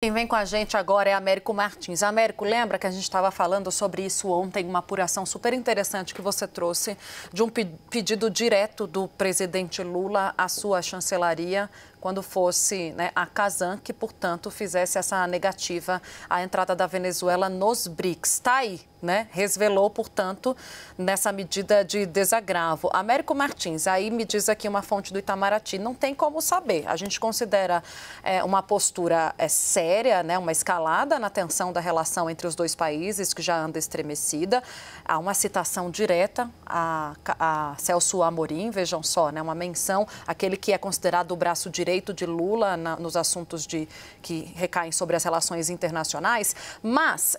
Quem vem com a gente agora é Américo Martins. Américo, lembra que a gente estava falando sobre isso ontem, uma apuração super interessante que você trouxe de um pedido direto do presidente Lula à sua chancelaria quando fosse a Kazan, que, portanto, fizesse essa negativa à entrada da Venezuela nos BRICS. Está aí, resvelou, portanto, nessa medida de desagravo. Américo Martins, aí me diz aqui uma fonte do Itamaraty, não tem como saber. A gente considera uma postura séria, uma escalada na tensão da relação entre os dois países, que já anda estremecida. Há uma citação direta a Celso Amorim, vejam só, uma menção, aquele que é considerado o braço direito de Lula nos assuntos que recaem sobre as relações internacionais, mas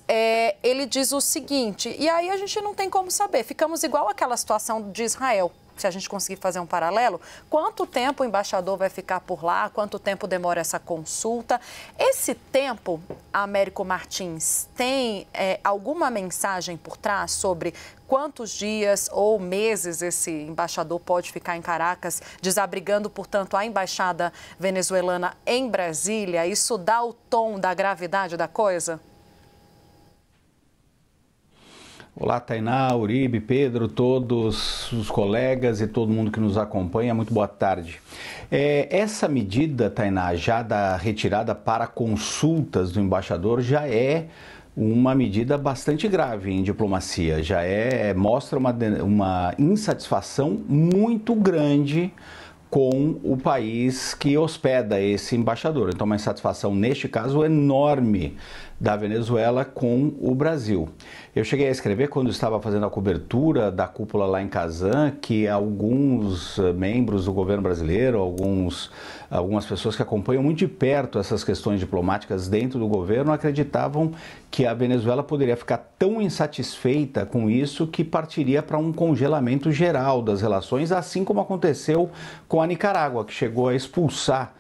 ele diz o seguinte, e aí a gente não tem como saber, ficamos igual àquela situação de Israel, se a gente conseguir fazer um paralelo, quanto tempo o embaixador vai ficar por lá, quanto tempo demora essa consulta. Esse tempo, Américo Martins, tem alguma mensagem por trás sobre quantos dias ou meses esse embaixador pode ficar em Caracas, desabrigando, portanto, a embaixada venezuelana em Brasília? Isso dá o tom da gravidade da coisa? Olá, Tainá, Uribe, Pedro, todos os colegas e todo mundo que nos acompanha, muito boa tarde. Essa medida, Tainá, já da retirada para consultas do embaixador, já é uma medida bastante grave em diplomacia, mostra uma insatisfação muito grande com o país que hospeda esse embaixador. Então, uma insatisfação, neste caso, enorme da Venezuela com o Brasil. Eu cheguei a escrever, quando estava fazendo a cobertura da cúpula lá em Kazan, que alguns membros do governo brasileiro, algumas pessoas que acompanham muito de perto essas questões diplomáticas dentro do governo, acreditavam que a Venezuela poderia ficar tão insatisfeita com isso que partiria para um congelamento geral das relações, assim como aconteceu com a Nicarágua, que chegou a expulsar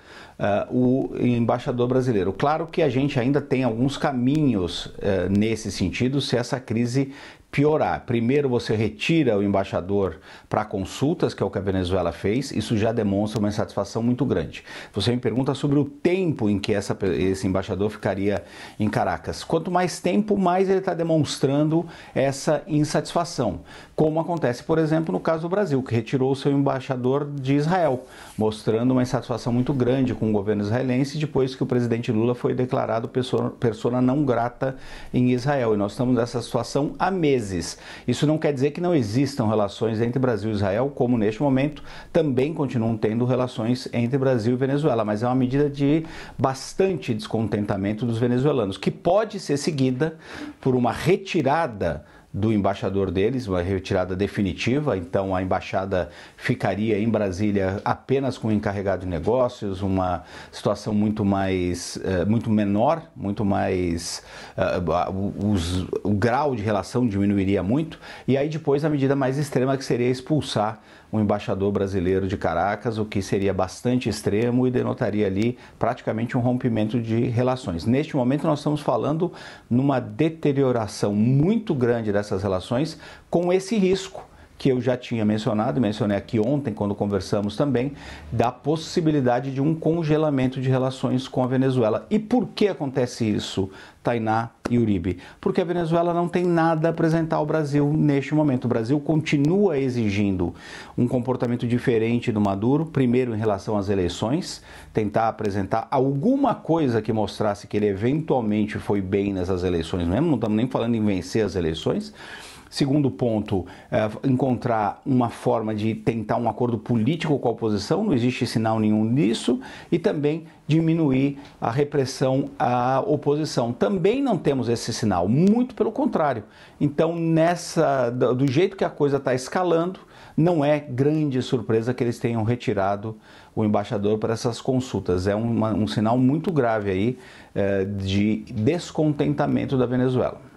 o embaixador brasileiro. Claro que a gente ainda tem alguns caminhos nesse sentido, se essa crise piorar. Primeiro, você retira o embaixador para consultas, que é o que a Venezuela fez, isso já demonstra uma insatisfação muito grande. Você me pergunta sobre o tempo em que esse embaixador ficaria em Caracas. Quanto mais tempo, mais ele está demonstrando essa insatisfação, como acontece, por exemplo, no caso do Brasil, que retirou o seu embaixador de Israel, mostrando uma insatisfação muito grande com o governo israelense, depois que o presidente Lula foi declarado persona não grata em Israel. E nós estamos nessa situação há meses. Isso não quer dizer que não existam relações entre Brasil e Israel, como neste momento também continuam tendo relações entre Brasil e Venezuela, mas é uma medida de bastante descontentamento dos venezuelanos, que pode ser seguida por uma retirada do embaixador deles, uma retirada definitiva. Então a embaixada ficaria em Brasília apenas com o encarregado de negócios, uma situação muito menor, o grau de relação diminuiria muito, e aí depois a medida mais extrema, que seria expulsar o embaixador brasileiro de Caracas, o que seria bastante extremo e denotaria ali praticamente um rompimento de relações. Neste momento nós estamos falando numa deterioração muito grande dessas relações, com esse risco que eu já tinha mencionado, mencionei aqui ontem quando conversamos também, da possibilidade de um congelamento de relações com a Venezuela. E por que acontece isso, Tainá e Uribe? Porque a Venezuela não tem nada a apresentar ao Brasil neste momento. O Brasil continua exigindo um comportamento diferente do Maduro, primeiro em relação às eleições, tentar apresentar alguma coisa que mostrasse que ele eventualmente foi bem nessas eleições mesmo, não estamos nem falando em vencer as eleições. Segundo ponto, encontrar uma forma de tentar um acordo político com a oposição, não existe sinal nenhum disso, e também diminuir a repressão à oposição. Também não temos esse sinal, muito pelo contrário. Então, do jeito que a coisa está escalando, não é grande surpresa que eles tenham retirado o embaixador para essas consultas. É um sinal muito grave aí de descontentamento da Venezuela.